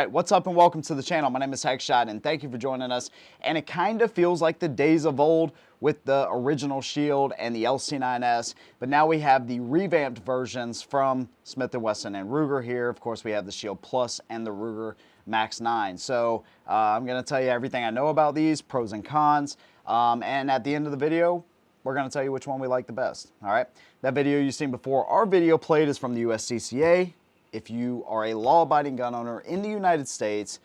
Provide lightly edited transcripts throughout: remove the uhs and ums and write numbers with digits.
Alright, what's up and welcome to the channel. My name is Heckshot and thank you for joining us. And it kind of feels like the days of old with the original Shield and the LC9S, but now we have the revamped versions from Smith & Wesson and Ruger here. Of course, we have the Shield Plus and the Ruger Max 9. So I'm going to tell you everything I know about these, pros and cons, and at the end of the video, we're going to tell you which one we like the best. All right, that video you've seen before, our video played is from the USCCA. If you are a law-abiding gun owner in the United States,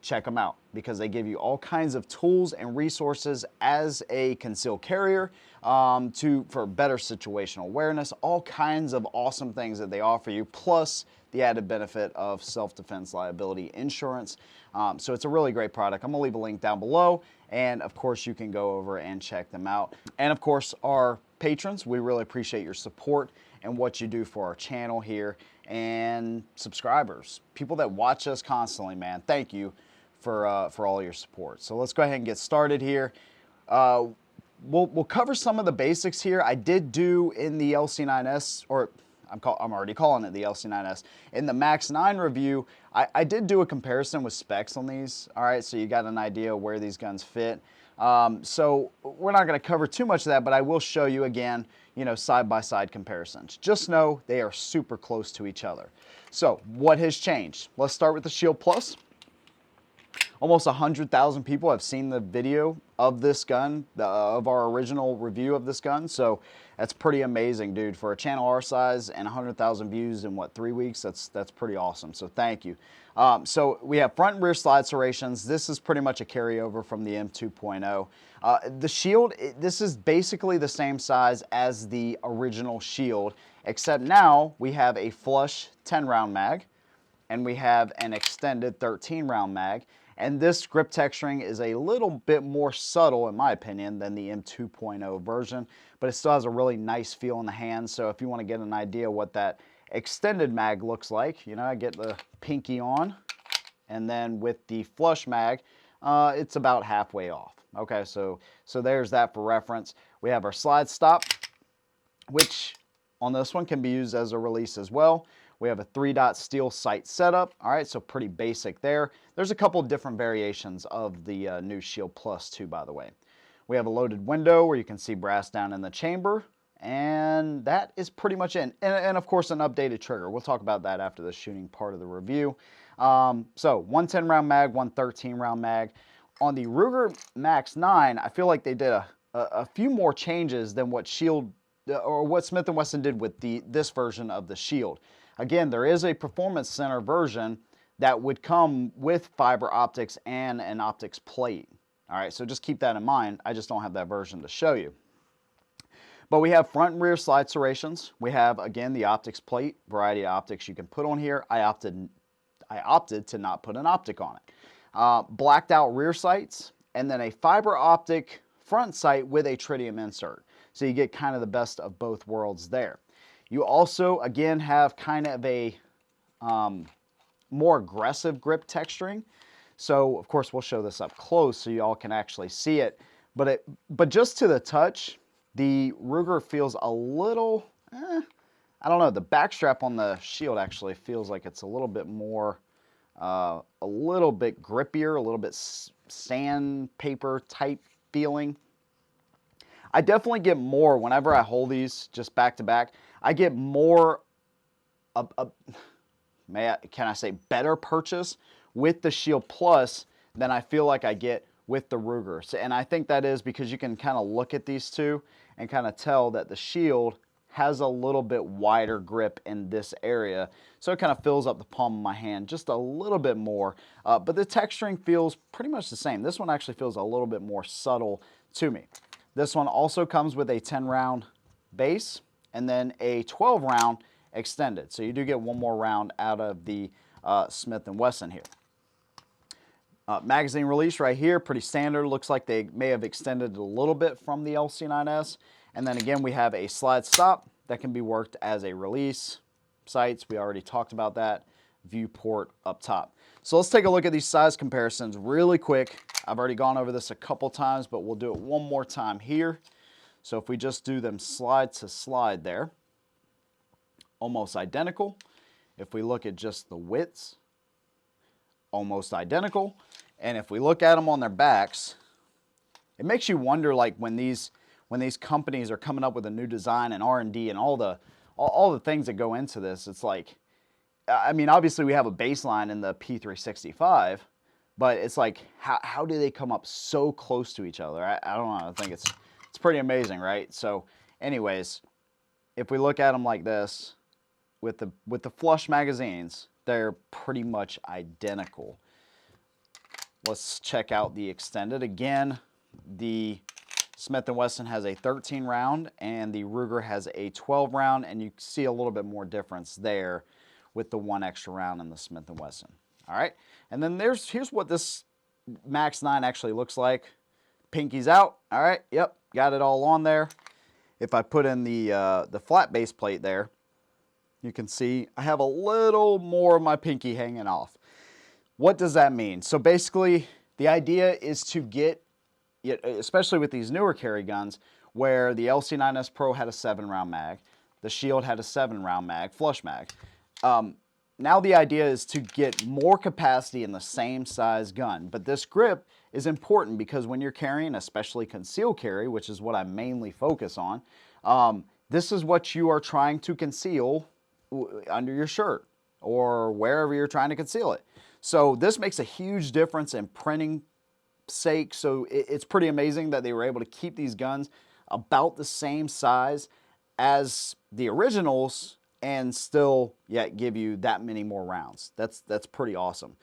check them out because they give you all kinds of tools and resources as a concealed carrier for better situational awareness, all kinds of awesome things that they offer you, plus the added benefit of self-defense liability insurance. So it's a really great product. I'm gonna leave a link down below, and of course you can go over and check them out. And of course, our patrons, we really appreciate your support and what you do for our channel here, and subscribers, people that watch us constantly, man, thank you for all your support. So let's go ahead and get started here. We'll cover some of the basics here. I did do in the LC9S, or I'm already calling it the LC9S. In the Max 9 review, I did do a comparison with specs on these, all right, so you got an idea where these guns fit. So we're not going to cover too much of that, but I will show you again, you know, side-by-side comparisons. Just know they are super close to each other. So what has changed? Let's start with the Shield Plus. Almost 100,000 people have seen the video of this gun, of our original review of this gun. So that's pretty amazing, dude. For a channel our size and 100,000 views in what, 3 weeks? That's pretty awesome. So thank you. So we have front and rear slide serrations. This is pretty much a carryover from the M2.0. The Shield, this is basically the same size as the original Shield, except now we have a flush 10-round mag and we have an extended 13-round mag. And this grip texturing is a little bit more subtle, in my opinion, than the M2.0 version, but it still has a really nice feel in the hand. So if you want to get an idea what that extended mag looks like, you know, I get the pinky on, and then with the flush mag, it's about halfway off. Okay, so there's that for reference. We have our slide stop, which on this one can be used as a release as well. We have a 3-dot steel sight setup. All right, so pretty basic there. There's a couple of different variations of the new Shield Plus too, by the way. We have a loaded window where you can see brass down in the chamber, and that is pretty much it. And of course, an updated trigger. We'll talk about that after the shooting part of the review. So one 10-round mag, one 13-round mag. On the Ruger Max 9, I feel like they did a few more changes than what Shield or what Smith & Wesson did with this version of the Shield. Again, there is a Performance Center version that would come with fiber optics and an optics plate. All right, so just keep that in mind. I just don't have that version to show you. But we have front and rear slide serrations. We have, again, the optics plate, variety of optics you can put on here. I opted to not put an optic on it. Blacked out rear sights, and then a fiber optic front sight with a tritium insert. So you get kind of the best of both worlds there. You also, again, have kind of a more aggressive grip texturing. So, of course, we'll show this up close so you all can actually see it. But just to the touch, the Ruger feels a little, I don't know, the back strap on the Shield actually feels like it's a little bit more, a little bit grippier, a little bit sandpaper type feeling. I definitely get more whenever I hold these just back to back. I get more, can I say better purchase with the Shield Plus than I feel like I get with the Ruger. So, and I think that is because you can kind of look at these two and kind of tell that the Shield has a little bit wider grip in this area. So it kind of fills up the palm of my hand just a little bit more. But the texturing feels pretty much the same. This one actually feels a little bit more subtle to me. This one also comes with a 10-round base and then a 12-round extended. So you do get one more round out of the Smith & Wesson here. Magazine release right here, pretty standard. Looks like they may have extended it a little bit from the LC9S. And then again, we have a slide stop that can be worked as a release. Sights, we already talked about that. Viewport up top. So let's take a look at these size comparisons really quick. I've already gone over this a couple times, but we'll do it one more time here. So if we just do them slide to slide there, almost identical. If we look at just the widths, almost identical. And if we look at them on their backs, it makes you wonder, like, when these companies are coming up with a new design and R&D and all the things that go into this, it's like, I mean, obviously we have a baseline in the P365, but it's like, how do they come up so close to each other? I don't know. I think it's pretty amazing, right? So anyways, if we look at them like this, with the flush magazines, they're pretty much identical. Let's check out the extended. Again, the Smith & Wesson has a 13 round and the Ruger has a 12 round, and you see a little bit more difference there with the one extra round in the Smith & Wesson. All right, and then here's what this Max 9 actually looks like. Pinky's out. All right, yep, got it all on there. If I put in the flat base plate there, you can see I have a little more of my pinky hanging off. What does that mean? So basically, the idea is to get, especially with these newer carry guns, where the LC9S Pro had a 7-round mag, the Shield had a 7-round mag, flush mag. Now the idea is to get more capacity in the same size gun. But this grip is important because when you're carrying, especially concealed carry, which is what I mainly focus on, this is what you are trying to conceal under your shirt or wherever you're trying to conceal it. So this makes a huge difference in printing sake. So it's pretty amazing that they were able to keep these guns about the same size as the originals and still yet give you that many more rounds. That's pretty awesome.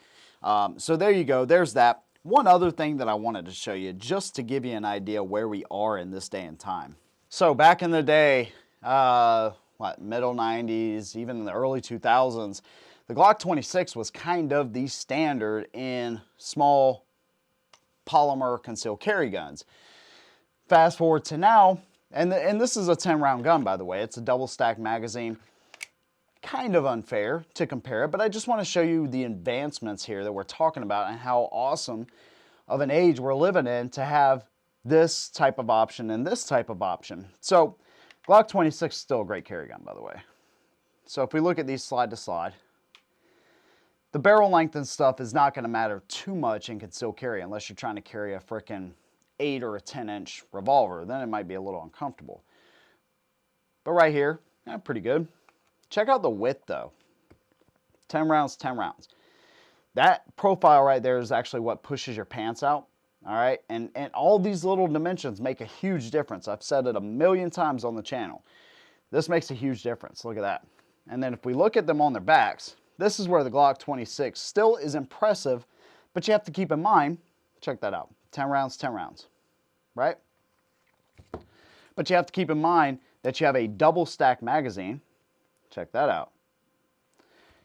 So there you go. There's that. One other thing that I wanted to show you, just to give you an idea where we are in this day and time. So back in the day, middle 90s, even in the early 2000s, the Glock 26 was kind of the standard in small polymer concealed carry guns. Fast forward to now, and this is a 10-round gun, by the way. It's a double stack magazine. Kind of unfair to compare it, but I just want to show you the advancements here that we're talking about and how awesome of an age we're living in to have this type of option and this type of option. So Glock 26 is still a great carry gun, by the way. So if we look at these slide to slide, the barrel length and stuff is not going to matter too much in concealed carry unless you're trying to carry a frickin' 8 or a 10-inch revolver. Then it might be a little uncomfortable. But right here, pretty good. Check out the width though. 10 rounds, 10 rounds. That profile right there is actually what pushes your pants out. All right, and all these little dimensions make a huge difference. I've said it a million times on the channel. This makes a huge difference. Look at that. And then if we look at them on their backs, this is where the Glock 26 still is impressive, but you have to keep in mind, check that out, 10 rounds, 10 rounds, right? But you have to keep in mind that you have a double stack magazine. Check that out.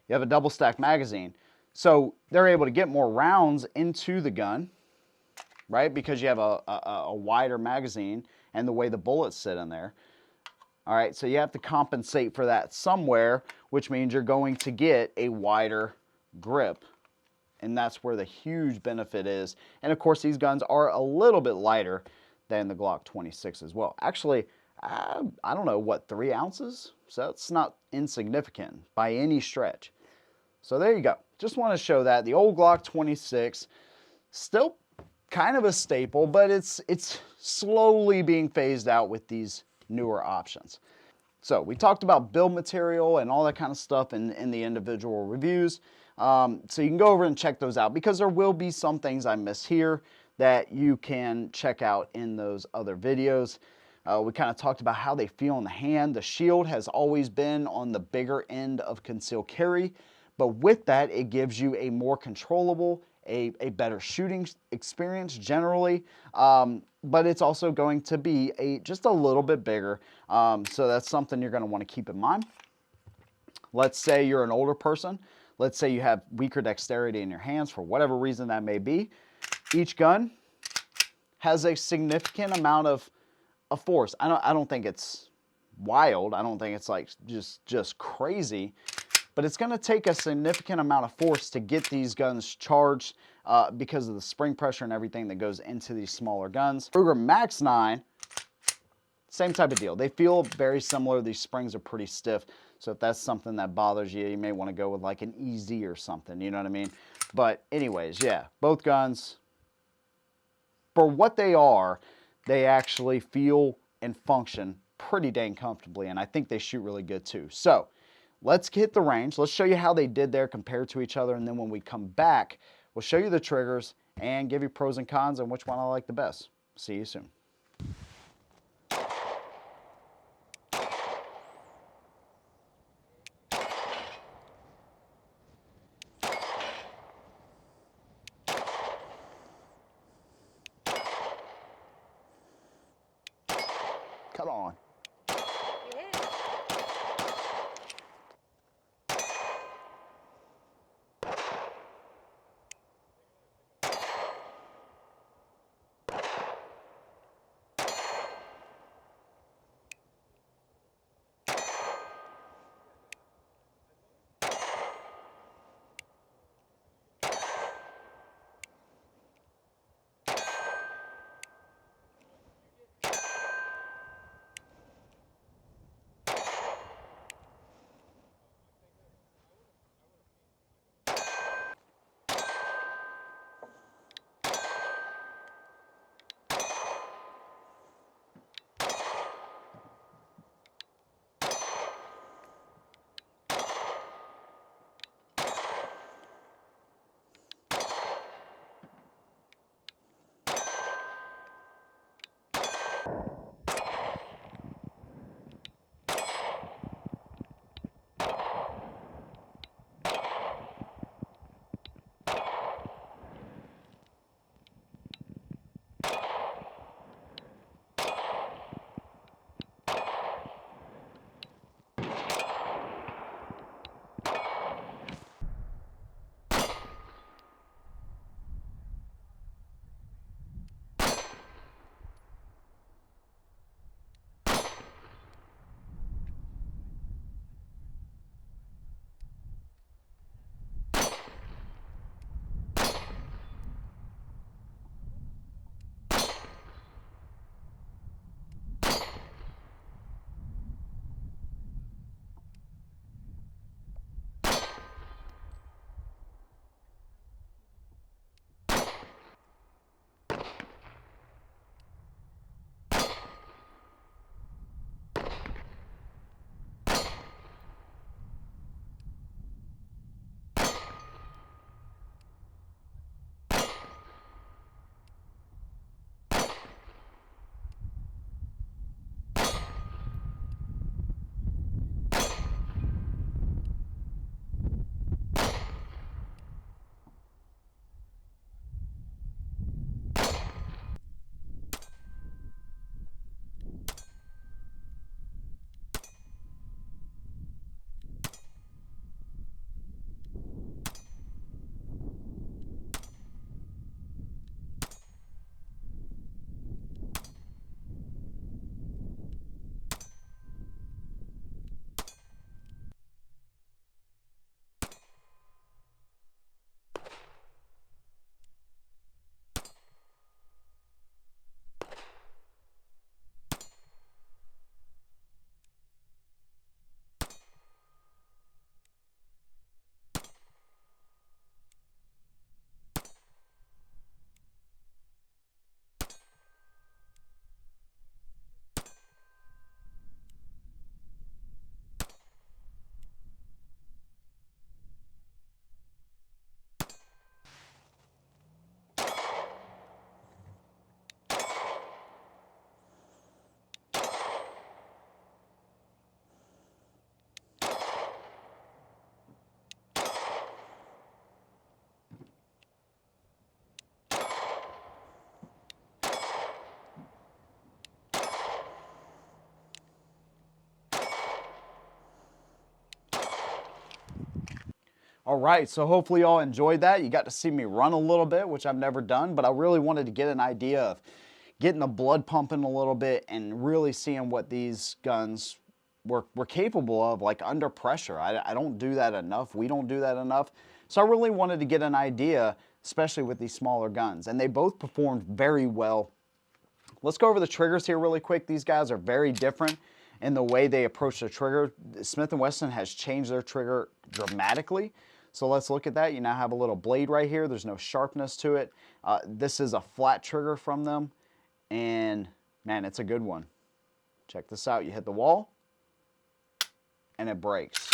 You have a double stack magazine. So they're able to get more rounds into the gun, right? Because you have a wider magazine and the way the bullets sit in there. All right, so you have to compensate for that somewhere, which means you're going to get a wider grip. And that's where the huge benefit is. And of course, these guns are a little bit lighter than the Glock 26 as well. Actually, I don't know, what, 3 ounces? So it's not insignificant by any stretch. So there you go. Just want to show that. The old Glock 26, still kind of a staple, but it's slowly being phased out with these newer options. So we talked about build material and all that kind of stuff in the individual reviews. So you can go over and check those out because there will be some things I miss here that you can check out in those other videos. We kind of talked about how they feel in the hand. The Shield has always been on the bigger end of concealed carry, but with that, it gives you a more controllable, a better shooting experience generally, but it's also going to be just a little bit bigger. So that's something you're going to want to keep in mind. Let's say you're an older person. Let's say you have weaker dexterity in your hands for whatever reason that may be. Each gun has a significant amount of force. I don't think it's wild. I don't think it's like just crazy, but it's going to take a significant amount of force to get these guns charged because of the spring pressure and everything that goes into these smaller guns. Ruger Max 9, same type of deal. They feel very similar. These springs are pretty stiff. So if that's something that bothers you, you may want to go with like an EZ or something, you know what I mean? But anyways, yeah, both guns, for what they are, they actually feel and function pretty dang comfortably, and I think they shoot really good too. So let's hit the range. Let's show you how they did there compared to each other, and then when we come back, we'll show you the triggers and give you pros and cons and which one I like the best. See you soon. Come on. All right, so hopefully y'all enjoyed that. You got to see me run a little bit, which I've never done, but I really wanted to get an idea of getting the blood pumping a little bit and really seeing what these guns were capable of, like under pressure. I don't do that enough. We don't do that enough. So I really wanted to get an idea, especially with these smaller guns, and they both performed very well. Let's go over the triggers here really quick. These guys are very different in the way they approach the trigger. Smith & Wesson has changed their trigger dramatically. So let's look at that. You now have a little blade right here. There's no sharpness to it. This is a flat trigger from them, and man, it's a good one. Check this out. You hit the wall, and it breaks.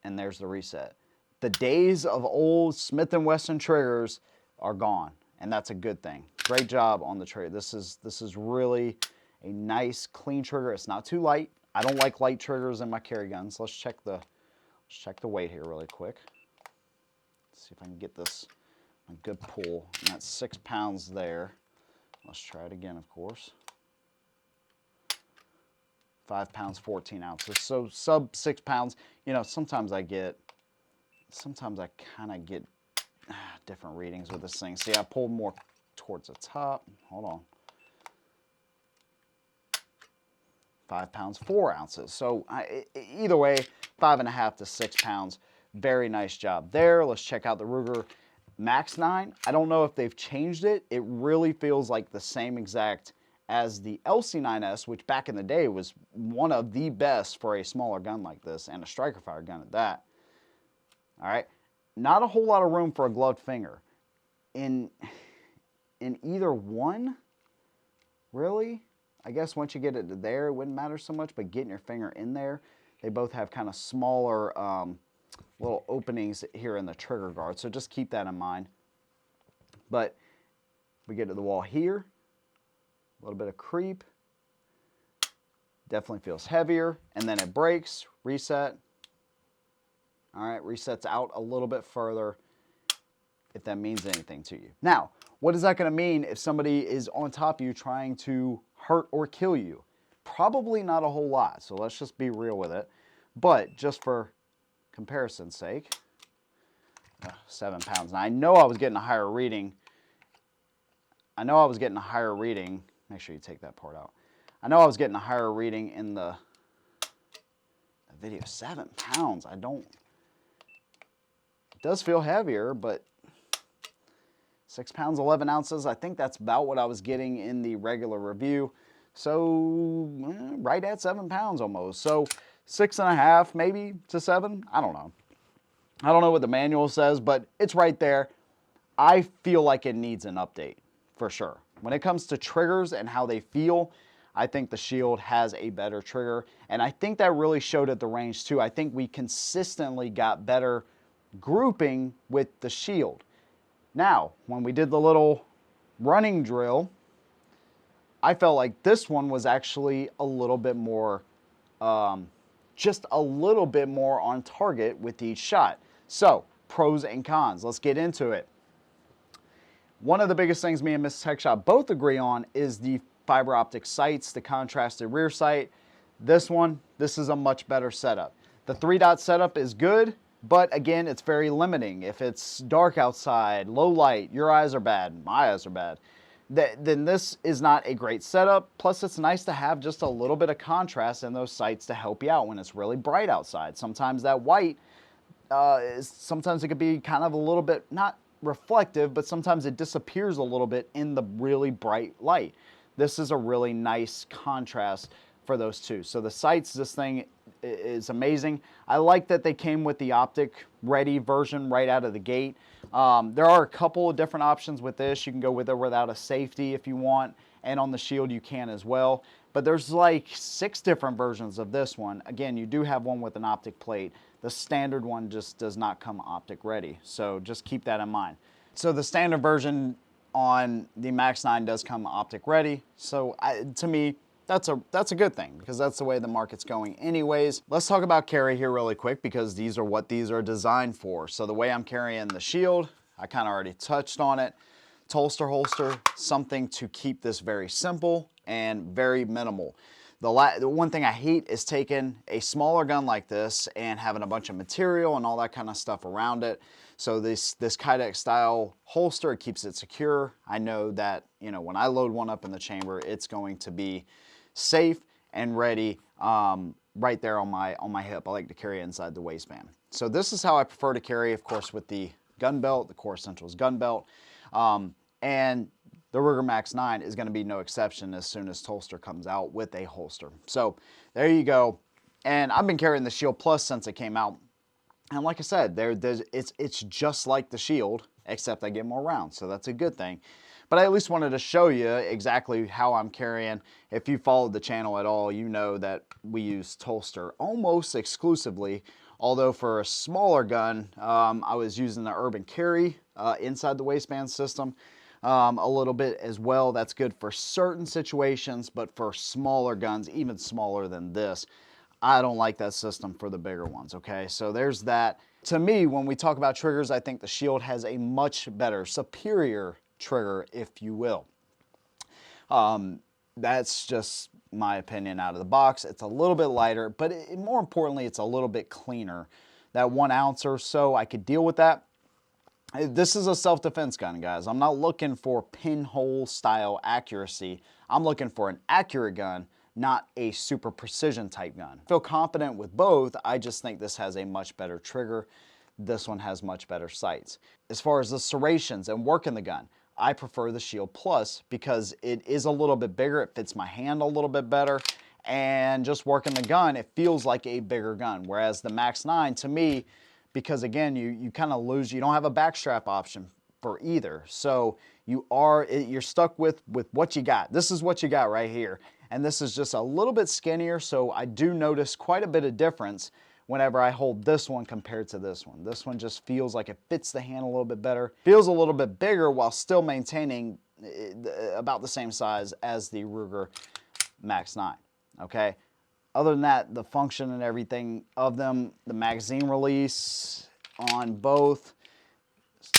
And there's the reset. The days of old Smith & Wesson triggers are gone, and that's a good thing. Great job on the trigger. This is really a nice, clean trigger. It's not too light. I don't like light triggers in my carry guns. Let's check the weight here really quick. Let's see if I can get this a good pull. And that's 6 pounds there. Let's try it again, of course. 5 pounds, 14 ounces. So sub 6 pounds. You know, sometimes I kind of get different readings with this thing. See, I pulled more towards the top. Hold on. 5 pounds, 4 ounces. So either way, 5.5 to 6 pounds. Very nice job there. Let's check out the Ruger Max 9. I don't know if they've changed it. It really feels like the same exact as the LC9S, which back in the day was one of the best for a smaller gun like this, and a striker fire gun at that. All right, not a whole lot of room for a gloved finger in either one, really. I guess once you get it to there, it wouldn't matter so much, but getting your finger in there, they both have kind of smaller little openings here in the trigger guard, so just keep that in mind. But we get to the wall here, a little bit of creep, definitely feels heavier, and then it breaks, reset. All right, resets out a little bit further, if that means anything to you. Now, what is that going to mean if somebody is on top of you trying to hurt or kill you? Probably not a whole lot, so let's just be real with it. But just for comparison's sake, 7 pounds. Now, I know I was getting a higher reading. Make sure you take that part out. I know I was getting a higher reading in the video. 7 pounds. It does feel heavier, but 6 pounds, 11 ounces. I think that's about what I was getting in the regular review. So right at 7 pounds almost. So 6.5 maybe to 7. I don't know. I don't know what the manual says, but it's right there. I feel like it needs an update for sure. When it comes to triggers and how they feel, I think the Shield has a better trigger. And I think that really showed at the range too. I think we consistently got better grouping with the Shield. Now, when we did the little running drill, I felt like this one was actually a little bit more, just a little bit more on target with each shot. So, pros and cons. Let's get into it. One of the biggest things me and Mrs. Heckshot both agree on is the fiber optic sights, the contrasted rear sight. This is a much better setup. The 3-dot setup is good, but again, it's very limiting. If it's dark outside, low light, your eyes are bad, my eyes are bad, then this is not a great setup. Plus, it's nice to have just a little bit of contrast in those sights to help you out when it's really bright outside. Sometimes that white, sometimes it could be kind of a little bit, not reflective, but sometimes it disappears a little bit in the really bright light. This is a really nice contrast for those two. So the sights, this thing is amazing. I like that they came with the optic ready version right out of the gate. There are a couple of different options with this. You can go with it without a safety if you want, and on the Shield you can as well. But there's like 6 different versions of this one. Again, you do have one with an optic plate. The standard one just does not come optic ready, so just keep that in mind. So the standard version on the Max 9 does come optic ready, so to me, that's a good thing, because that's the way the market's going anyways. Let's talk about carry here really quick, because these are what these are designed for. So the way I'm carrying the Shield, I kind of already touched on it. Holster, something to keep this very simple and very minimal. The one thing I hate is taking a smaller gun like this and having a bunch of material and all that kind of stuff around it. So this Kydex style holster, it keeps it secure. I know that, you know, when I load one up in the chamber, it's going to be safe and ready right there on my hip. I like to carry it inside the waistband. So this is how I prefer to carry, of course, with the gun belt, the Core Essentials gun belt. And the Ruger Max 9 is going to be no exception as soon as Holster comes out with a holster. So there you go. And I've been carrying the Shield Plus since it came out. And like I said, it's just like the Shield, except I get more rounds, so that's a good thing. But I at least wanted to show you exactly how I'm carrying. If you followed the channel at all, you know that we use Holster almost exclusively. Although for a smaller gun, I was using the Urban Carry inside the waistband system a little bit as well. That's good for certain situations, but for smaller guns, even smaller than this, I don't like that system for the bigger ones, okay? So there's that. To me, when we talk about triggers, I think the Shield has a much better, superior trigger, if you will. That's just my opinion out of the box. It's a little bit lighter, but more importantly, it's a little bit cleaner. That 1 ounce or so, I could deal with that. This is a self-defense gun, guys. I'm not looking for pinhole style accuracy. I'm looking for an accurate gun, not a super precision type gun. I feel confident with both. I just think this has a much better trigger. This one has much better sights. As far as the serrations and working the gun, I prefer the Shield Plus because it is a little bit bigger. It fits my hand a little bit better. And just working the gun, it feels like a bigger gun. Whereas the Max 9, to me, because again, you kind of lose, you don't have a backstrap option for either. So you're stuck with what you got. This is what you got right here. And this is just a little bit skinnier, so I do notice quite a bit of difference whenever I hold this one compared to this one. This one just feels like it fits the hand a little bit better. Feels a little bit bigger while still maintaining about the same size as the Ruger Max 9, okay? Other than that, the function and everything of them, the magazine release on both,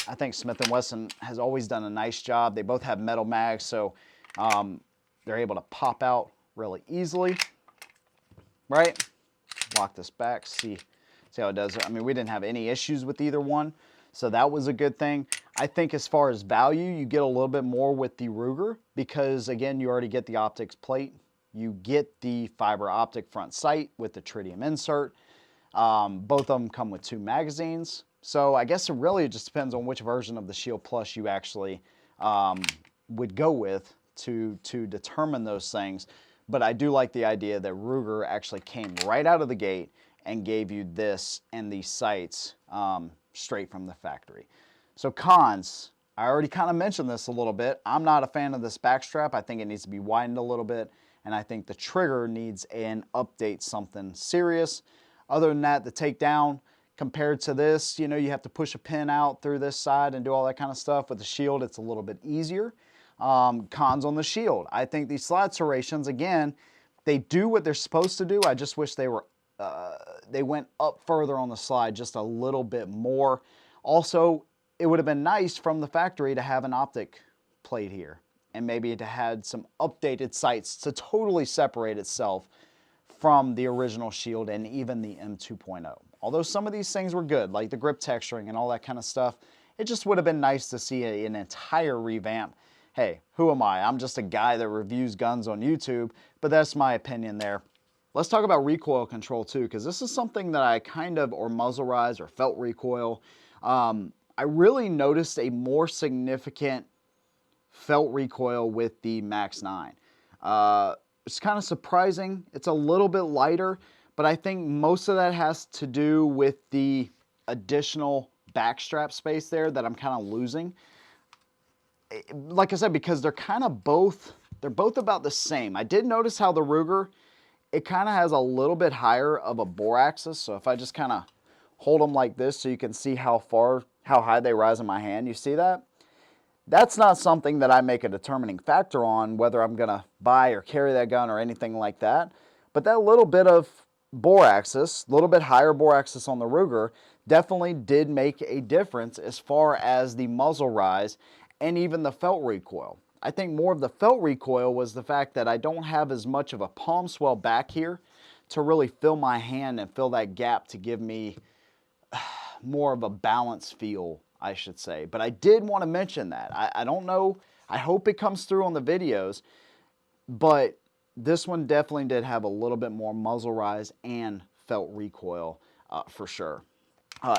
I think Smith & Wesson has always done a nice job. They both have metal mags, so they're able to pop out really easily, right? Lock this back, see how it does. I mean, we didn't have any issues with either one, so that was a good thing. I think as far as value, you get a little bit more with the Ruger because, again, you already get the optics plate. You get the fiber optic front sight with the tritium insert. Both of them come with 2 magazines. So I guess it really just depends on which version of the Shield Plus you actually would go with to determine those things. But I do like the idea that Ruger actually came right out of the gate and gave you this and these sights straight from the factory. So cons, I already kind of mentioned this a little bit. I'm not a fan of this backstrap. I think it needs to be widened a little bit. And I think the trigger needs an update, something serious. Other than that, the takedown compared to this, you know, you have to push a pin out through this side and do all that kind of stuff. With the Shield, it's a little bit easier. Cons on the Shield. I think these slide serrations, again, they do what they're supposed to do. I just wish they went up further on the slide just a little bit more. Also, it would have been nice from the factory to have an optic plate here and maybe to have some updated sights to totally separate itself from the original Shield and even the M2.0. Although some of these things were good, like the grip texturing and all that kind of stuff, it just would have been nice to see an entire revamp. Hey, who am I? I'm just a guy that reviews guns on YouTube, but that's my opinion there. Let's talk about recoil control too, because this is something that I or muzzle rise or felt recoil. I really noticed a more significant felt recoil with the Max 9. It's kind of surprising. It's a little bit lighter, but I think most of that has to do with the additional backstrap space there that I'm kind of losing. Like I said, because they're both about the same. I did notice how the Ruger, it kind of has a little bit higher of a bore axis. So if I just kind of hold them like this so you can see how high they rise in my hand, you see that? That's not something that I make a determining factor on whether I'm gonna buy or carry that gun or anything like that. But that little bit of bore axis, a little bit higher bore axis on the Ruger, definitely did make a difference as far as the muzzle rise and even the felt recoil. I think more of the felt recoil was the fact that I don't have as much of a palm swell back here to really fill my hand and fill that gap to give me more of a balance feel, I should say. But I did want to mention that. I don't know, I hope it comes through on the videos, but this one definitely did have a little bit more muzzle rise and felt recoil for sure,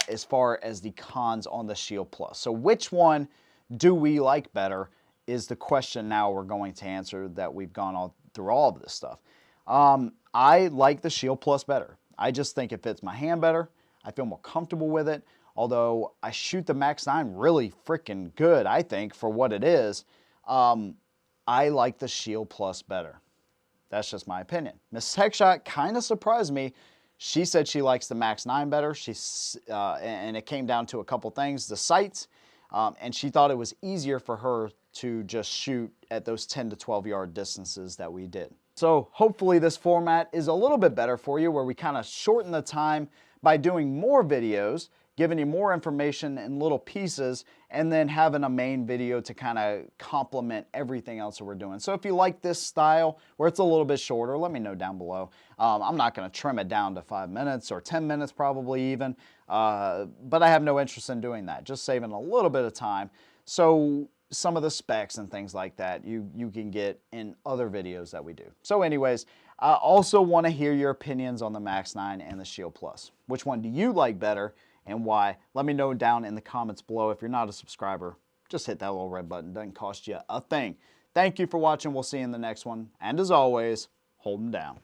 as far as the cons on the Shield Plus. So which one do we like better is the question now we're going to answer that we've gone through all of this stuff. I like the Shield Plus better. I just think it fits my hand better. I feel more comfortable with it. Although I shoot the Max 9 really freaking good, I think, for what it is. I like the Shield Plus better. That's just my opinion. Miss Heckshot kind of surprised me. She said she likes the Max 9 better. And it came down to a couple things. The sights, and she thought it was easier for her to just shoot at those 10 to 12 yard distances that we did. So hopefully this format is a little bit better for you, where we kind of shorten the time by doing more videos, giving you more information in little pieces, and then having a main video to kind of complement everything else that we're doing. So if you like this style where it's a little bit shorter, let me know down below. I'm not going to trim it down to 5 minutes or 10 minutes probably even, but I have no interest in doing that, just saving a little bit of time. So some of the specs and things like that you can get in other videos that we do. So anyways, I also want to hear your opinions on the Max 9 and the Shield Plus. Which one do you like better and why? Let me know down in the comments below. If you're not a subscriber, just hit that little red button. Doesn't cost you a thing. Thank you for watching. We'll see you in the next one. And as always, hold them down.